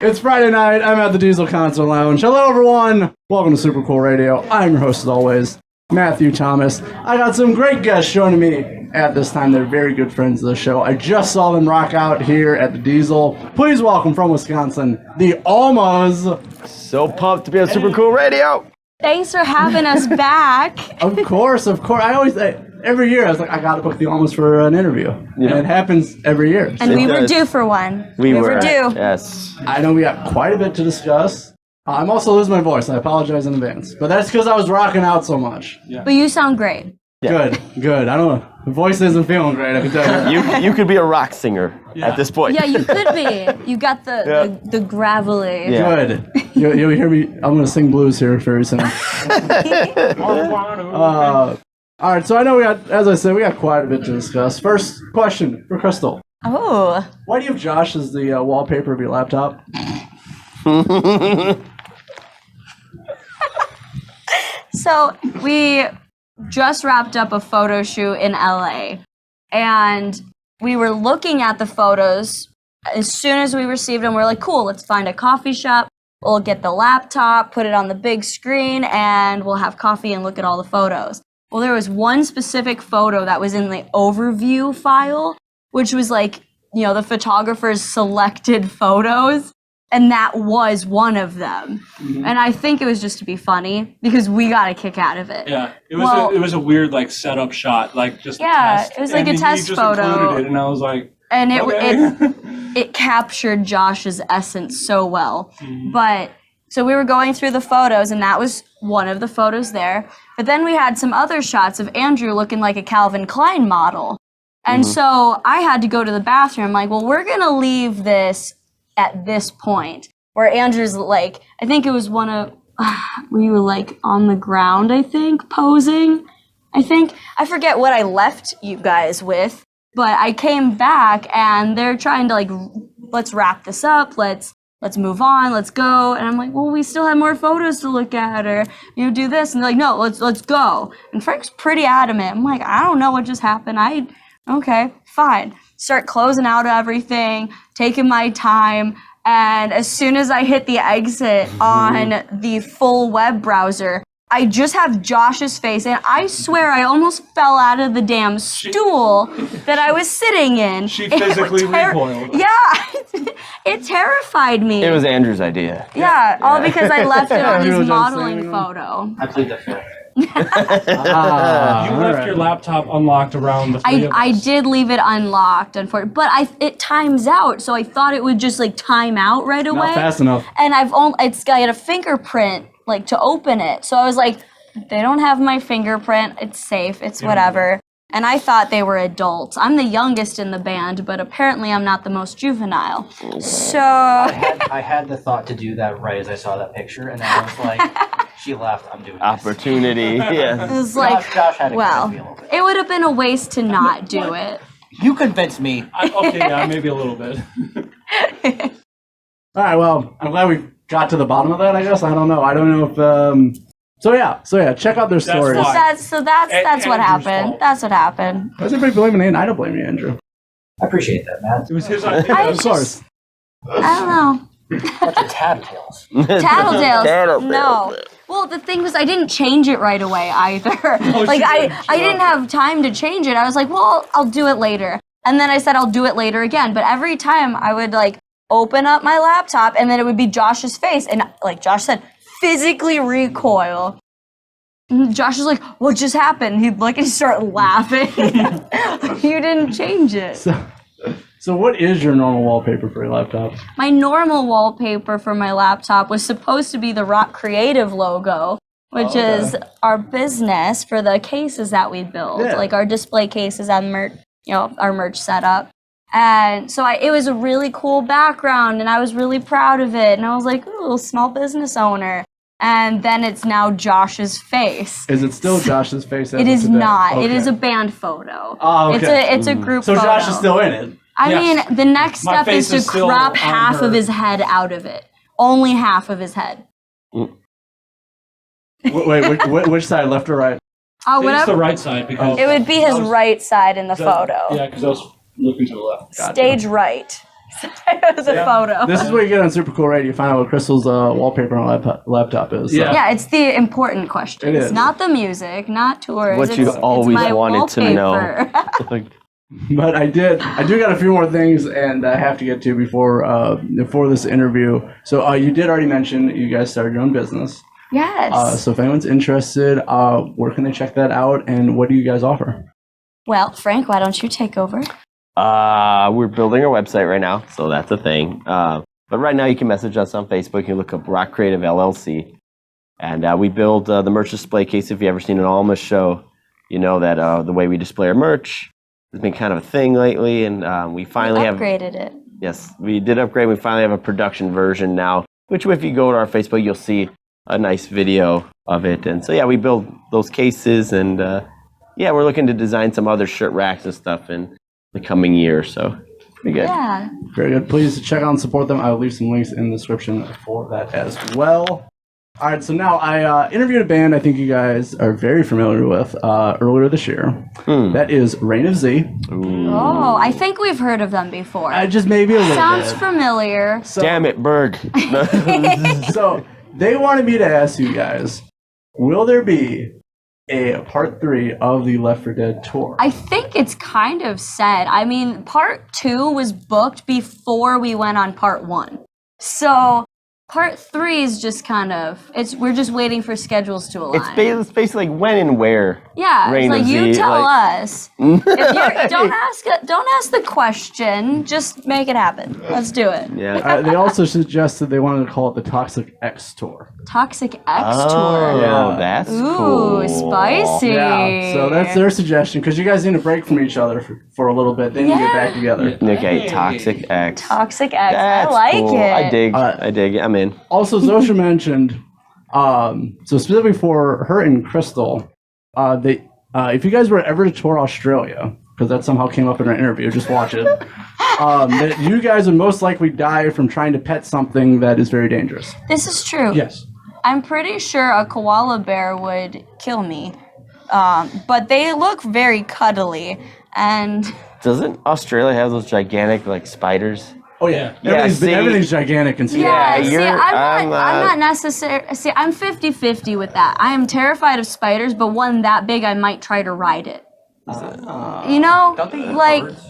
It's Friday night. I'm at the Diesel Concert Lounge. Hello, everyone. Welcome to Super Cool Radio. I'm your host, as always, Matthew Thomas. I got some great guests joining me at this time. They're very good friends of the show. I just saw them rock out here at the Diesel. Please welcome from Wisconsin, the Almas. So pumped to be on Super Cool Radio. Thanks for having us back. Of course. Every year I was like, I gotta book the Almas for an interview. Yeah. And it happens every year. And we were due for one. We were due. Yes. I know we got quite a bit to discuss. I'm also losing my voice. I apologize in advance. But that's because I was rocking out so much. Yeah. But you sound great. Yeah. Good. I don't know. The voice isn't feeling great, I can tell you. You could be a rock singer at this point. Yeah, you could be. You got the gravelly. Yeah. Good. You'll hear me. I'm going to sing blues here very soon. All right, so I know as I said, we got quite a bit to discuss. First question for Crystal. Oh. Why do you have Josh as the wallpaper of your laptop? So we just wrapped up a photo shoot in LA, and we were looking at the photos. As soon as we received them, we're like, cool, let's find a coffee shop. We'll get the laptop, put it on the big screen, and we'll have coffee and look at all the photos. Well, there was one specific photo that was in the overview file, which was like, the photographer's selected photos, and that was one of them. Mm-hmm. And I think it was just to be funny because we got a kick out of it. Yeah, it was a weird setup shot, just test. It was like a test photo. Included it, and I was like, and okay. it captured Josh's essence so well. Mm-hmm. But so we were going through the photos, and that was one of the photos there. But then we had some other shots of Andrew looking like a Calvin Klein model. And so I had to go to the bathroom. I'm like, well, we're going to leave this at this point. Where Andrew's I think it was one of, we were on the ground, I think, posing. I forget what I left you guys with. But I came back, and they're trying to, let's wrap this up. Let's move on, let's go. And I'm like, well, we still have more photos to look at, or do this. And they're like, no, let's go. And Frank's pretty adamant. I'm like, I don't know what just happened. Okay, fine. Start closing out everything, taking my time. And as soon as I hit the exit on the full web browser, I just have Josh's face, and I swear I almost fell out of the damn stool that I was sitting in. She physically recoiled. Yeah, it terrified me. It was Andrew's idea. Yeah, all because I left it on his modeling photo. I plead the fifth. You left your laptop unlocked around the three of us. I did leave it unlocked, unfortunately, but it times out, so I thought it would just time out right away. Not fast enough. And it's got a fingerprint to open it, so I was like, they don't have my fingerprint. It's safe. It's whatever. And I thought they were adults. I'm the youngest in the band, but apparently I'm not the most juvenile. So I had the thought to do that right as I saw that picture, and then I was like, she left, I'm doing this. Opportunity, yeah. It was like, Josh had it would have been a waste to not do it. You convinced me. Maybe a little bit. All right, well, I'm glad we got to the bottom of that, I guess. I don't know if... So yeah, check out their stories. That's what happened. Fault. That's what happened. Why is everybody blaming Nate? I don't blame you, Andrew. I appreciate that, Matt. It was his idea. Of course. I don't know. Bunch of tattletales. Tattletales. No. Well, the thing was, I didn't change it right away either. I didn't have time to change it. I was like, well, I'll do it later. And then I said I'll do it later again. But every time I would open up my laptop, and then it would be Josh's face, and like Josh said, physically recoil. And Josh was like, what just happened? He'd start laughing. You didn't change it. So what is your normal wallpaper for your laptop? My normal wallpaper for my laptop was supposed to be the Rock Creative logo, which is our business for the cases that we build, our display cases and our merch setup. And so it was a really cool background, and I was really proud of it. And I was like, ooh, small business owner. And then it's now Josh's face. Is it still Josh's face? It is not. Okay. It is a band photo. Oh, okay. It's a group photo. So Josh is still in it? I mean, the next step is to crop half of his head out of it. Only half of his head. Wait, which side, left or right? It's the right side because it would be his right side in the photo. Yeah, because I was looking to the left. Stage right. It was a photo. This is what you get on Super Cool Radio. You find out what Crystal's wallpaper on laptop is. So. Yeah. Yeah, it's the important questions. It is. Not the music, not tours. What you it's always my wanted to know. wallpaper. Like, But I do got a few more things, and I have to get to before this interview. So you did already mention you guys started your own business. Yes. So if anyone's interested, where can they check that out, and what do you guys offer? Well, Frank, why don't you take over? we're building our website right now, so that's a thing. But right now, you can message us on Facebook. You can look up Rock Creative LLC, and we build the merch display case. If you've ever seen an Almas show, you know that the way we display our merch has been kind of a thing lately, and we finally upgraded it. Yes, we did upgrade. We finally have a production version now, which if you go to our Facebook, you'll see a nice video of it. And so, yeah, we build those cases, and yeah, we're looking to design some other shirt racks and stuff in the coming year. So, pretty good. Yeah. Very good. Please check out and support them. I'll leave some links in the description for that as well. All right, so now I interviewed a band I think you guys are very familiar with earlier this year. That is Reign of Z. Oh, I think we've heard of them before. Just maybe a little Sounds bit. familiar. So, Damn it, Berg. So they wanted me to ask you guys, will there be a part 3 of the Left 4 Dead tour? I think it's kind of said. I mean, part 2 was booked before we went on part 1. So part 3 is just kind of, we're just waiting for schedules to align. It's basically like when and where. Yeah, Reign it's like of you Z, tell like- us. If you're, don't ask the question. Just make it happen. Let's do it. Yeah. They also suggested they wanted to call it the Toxic X Tour. Toxic X Oh, tour. Yeah. that's Ooh, cool. spicy. Yeah, so that's their suggestion, because you guys need a break from each other for a little bit. Then you get back together. Okay, Toxic X. Toxic X. That's I like cool. it. I dig it. I'm in. Also, Zosha mentioned, so specifically for her and Crystal, if you guys were ever to tour Australia, because that somehow came up in our interview, just watch it, that you guys would most likely die from trying to pet something that is very dangerous. This is true. Yes. I'm pretty sure a koala bear would kill me. But they look very cuddly. And Doesn't Australia have those gigantic like spiders? Oh yeah, Yeah, see- everything's gigantic and yeah, see, you're- I'm not necessarily. See, I'm 50-50 with that. I am terrified of spiders, but one that big, I might try to ride it. You know, Don't they eat like, birds?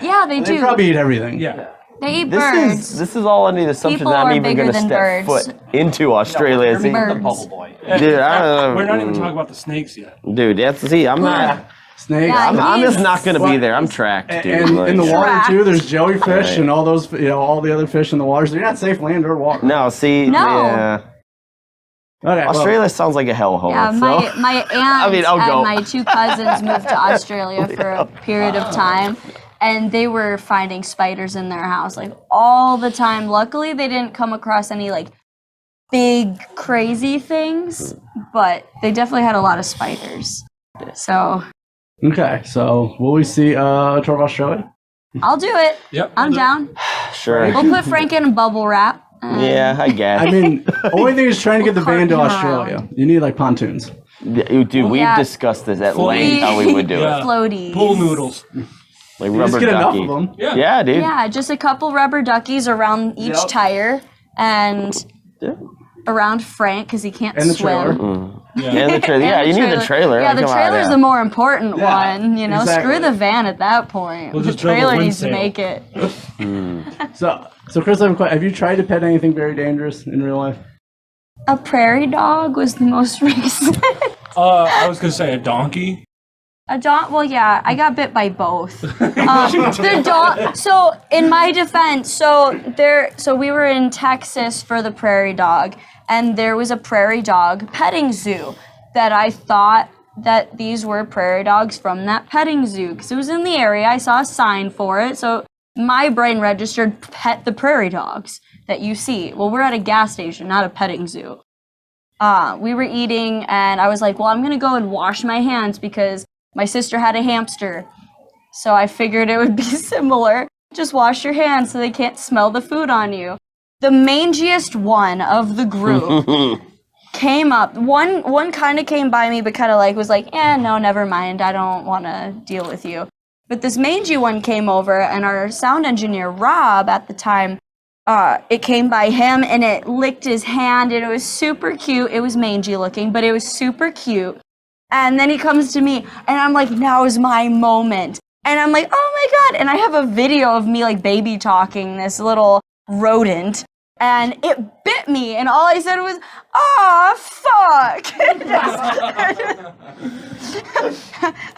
yeah, they They do. probably eat everything. Yeah. They eat birds. This is all under the assumption People that I'm are even bigger going to than step birds. foot into Australia. You're being the Birds. bubble boy. Dude, I don't know. We're not even talking about the snakes yet. Dude, I'm not. Snakes. Yeah, I'm just not going to be Well, there. I'm tracked, dude. And Like- in the water Trapped. too, there's jellyfish and all those, all the other fish in the water. So you're not safe land or water. No, see, No. yeah. Okay, well, Australia sounds like a hellhole. Yeah, so. my aunt I'll and go. my 2 cousins moved to Australia for a period of time, and they were finding spiders in their house like all the time. Luckily, they didn't come across any like big crazy things, but they definitely had a lot of spiders. So okay, so will we see a tour of Australia? I'll do it. Yep. I'm down. Sure. We'll put Frank in a bubble wrap. Yeah, I guess. I mean, only thing is trying to get the We'll band to cart him Australia. around. You need like pontoons. Dude, we've Yeah. discussed this at Full- length how we would do Yeah. it. Floaties. Pool noodles. Like You rubber just get enough ducky. of them. Yeah. Yeah, dude. Yeah, just a couple rubber duckies around each Yep. tire and Yeah. around Frank because he can't And the swim. trailer. And the trailer. Yeah, you need the trailer. Yeah, the Come on, trailer's yeah. the more important Yeah, one. You know, exactly. screw the van at that point. We'll the just build a trailer wind needs to sail. make it. So Chris, I have a question. Have you tried to pet anything very dangerous in real life? A prairie dog was the most recent. I was gonna say a donkey. A dog. Well, yeah, I got bit by both. The dog. So, in my defense, so we were in Texas for the prairie dog, and there was a prairie dog petting zoo that I thought that these were prairie dogs from that petting zoo because it was in the area. I saw a sign for it, so my brain registered pet the prairie dogs that you see. Well, we're at a gas station, not a petting zoo. We were eating, and I was like, well, I'm gonna go and wash my hands because my sister had a hamster. So I figured it would be similar. Just wash your hands so they can't smell the food on you. The mangiest one of the group came up. One kind of came by me, but kind of like was like, no, never mind. I don't want to deal with you. But this mangy one came over, and our sound engineer, Rob, at the time, it came by him, and it licked his hand, and it was super cute. It was mangy looking, but it was super cute. And then he comes to me, and I'm like, now is my moment. And I'm like, oh my God. And I have a video of me like baby talking this little rodent. And it bit me, and all I said was, "Aw, fuck!"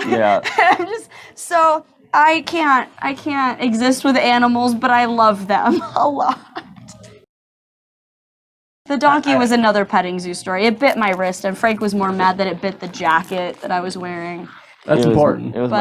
Yeah. I'm just so I can't exist with animals, but I love them a lot. The donkey was another petting zoo story. It bit my wrist, and Frank was more mad that it bit the jacket that I was wearing. That's important. It was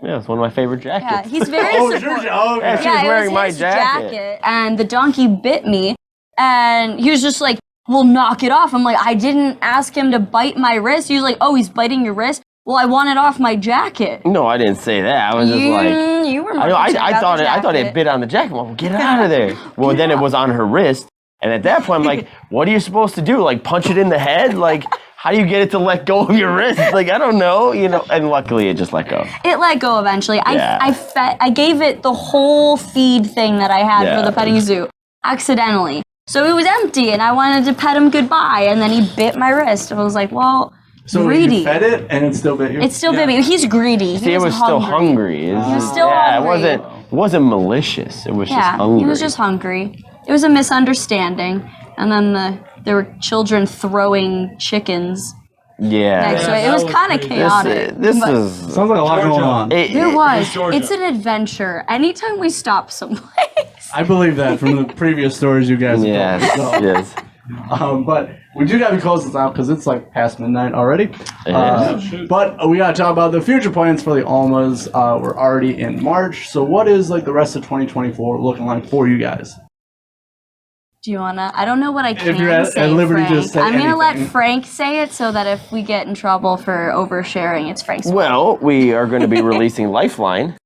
it's one of my favorite jackets. Yeah, he's very supportive. Yeah, she was wearing my jacket. And the donkey bit me, and he was just like, "Well, knock it off." I'm like, I didn't ask him to bite my wrist. He was like, "Oh, he's biting your wrist." Well, I want it off my jacket. No, I didn't say that. I was just like, you were. I thought it bit on the jacket. Well, get it out of there. Well, then it was on her wrist, and at that point, I'm like, what are you supposed to do? Like punch it in the head? Like, how do you get it to let go of your wrist? Like, I don't know, And luckily, it just let go. It let go eventually. Yeah. I gave it the whole feed thing that I had for the petting zoo accidentally. So it was empty, and I wanted to pet him goodbye, and then he bit my wrist. And I was like, well. So greedy. you fed it and it still bit you? It still bit me. He's greedy. See, it was still hungry. He was still hungry. It wasn't malicious. It was just hungry. He was just hungry. It was a misunderstanding. And then there were children throwing chickens. Yeah. Next to it. It was kind of chaotic. This is... Sounds like a lot going on. There was. It's an adventure. Anytime we stop someplace. I believe that from the previous stories you guys have told. Yes. But we do gotta close this out because it's like past midnight already. Yeah. But we gotta talk about the future plans for the Almas. We're already in March, so what is like the rest of 2024 looking like for you guys? Do you wanna? I don't know what I can If you're at say, liberty Frank. to say I'm gonna let anything. Frank say it so that if we get in trouble for oversharing, it's Frank's. Well, we are going to be releasing Lifeline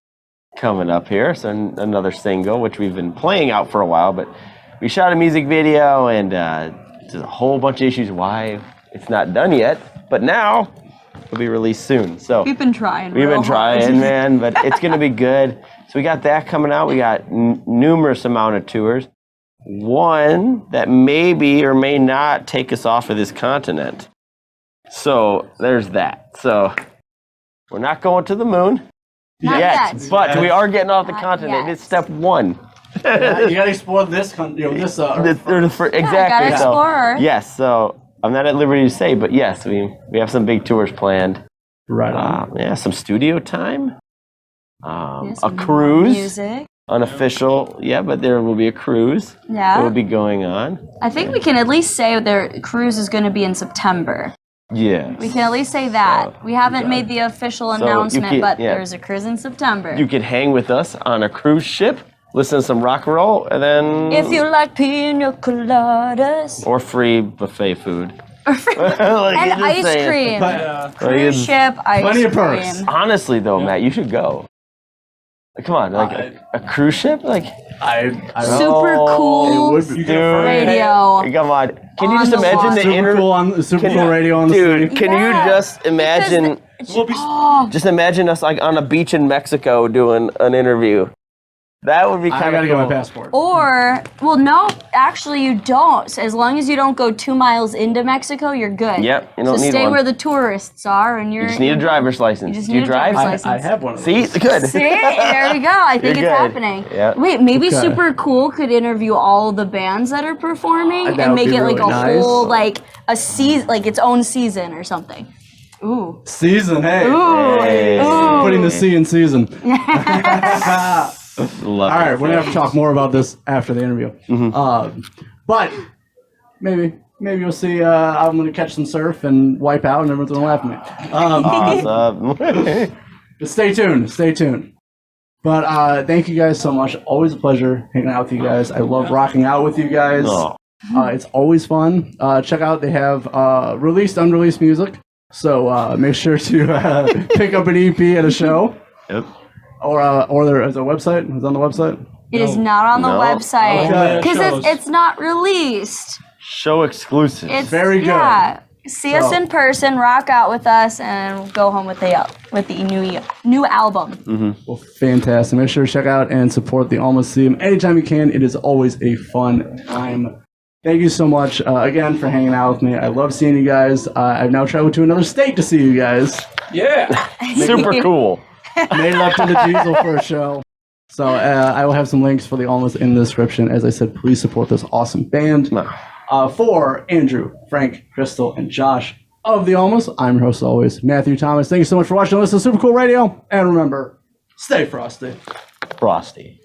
coming up here. So another single, which we've been playing out for a while, but we shot a music video and there's a whole bunch of issues why it's not done yet. But now it'll be released soon. So We've been trying. we've been real hard. trying, man, but it's going to be good. So we got that coming out. We got numerous amount of tours. One that maybe or may not take us off of this continent. So there's that. So we're not going to the moon Not yet. but we are getting off the Not continent. yet. It's step one. You gotta explore this country, Earth. Gotta Exactly. So, explore. yes. So I'm not at liberty to say, but yes, we have some big tours planned. Right on. Yeah, some studio time. Yes, A more cruise. Music. Unofficial, yeah, but there will be a cruise that Yeah. will be going on. I think we can at least say their cruise is going to be in September. Yes. We can at least say that. We haven't made the official you announcement, can- but yeah. there's a cruise in September. You could hang with us on a cruise ship, listen to some rock and roll, and then If you like pina coladas. or free buffet food. And just ice saying. cream. Like, Cruise it's- ship, ice Plenty of cream. perks. Honestly, though, Matt, you should go. Like, come on, like a cruise ship, like I Super Oh, cool it would be. dude. radio. Come on, can you On just the imagine water. the Super interview? cool on Super Cool Radio on the Dude, city. can Yeah. you just imagine? Oh, Just imagine us like on a beach in Mexico doing an interview. That would be I kind gotta of get my cool. passport. or, well, no, actually you don't. So as long as you don't go 2 miles into Mexico, you're good. Yep, you So don't need stay one. where the tourists are, and you're. You just need a driver's license. just Do you need a drive? driver's license. I have one of See, those. good. See, there you go. I think You're it's good. happening. Yeah. Wait, maybe Okay. Super Cool could interview all the bands that are performing That and would make be it like really a nice. whole like a season, like its own season or something. Ooh. Season, hey. Hey. Ooh. Putting the C in season. Love All right, it. we're gonna have to talk more about this after the interview. But maybe you'll see. I'm gonna catch some surf and wipe out, and everyone's gonna laugh at me. Awesome. But stay tuned. Stay tuned. But thank you guys so much. Always a pleasure hanging out with you guys. I love rocking out with you guys. Oh. It's always fun. Check out. They have released, unreleased music. So make sure to pick up an EP at a show. Yep. Or there is a website. Is it on the website? It is not on the No. website Okay. because Shows. it's not released. Show exclusive. It's Very good. Yeah, See us in person, rock out with us, and go home with the new album. Well, fantastic. Make sure to check out and support the Almas team anytime you can. It is always a fun time. Thank you so much again for hanging out with me. I love seeing you guys. I've now traveled to another state to see you guys. Yeah. Super cool. Made it up to the Diesel for a show. So I will have some links for the Almas in the description. As I said, please support this awesome band. For Andrew, Frank, Crystal, and Josh of the Almas, I'm your host as always, Matthew Thomas. Thank you so much for watching and listening to Super Cool Radio. And remember, stay frosty. Frosty.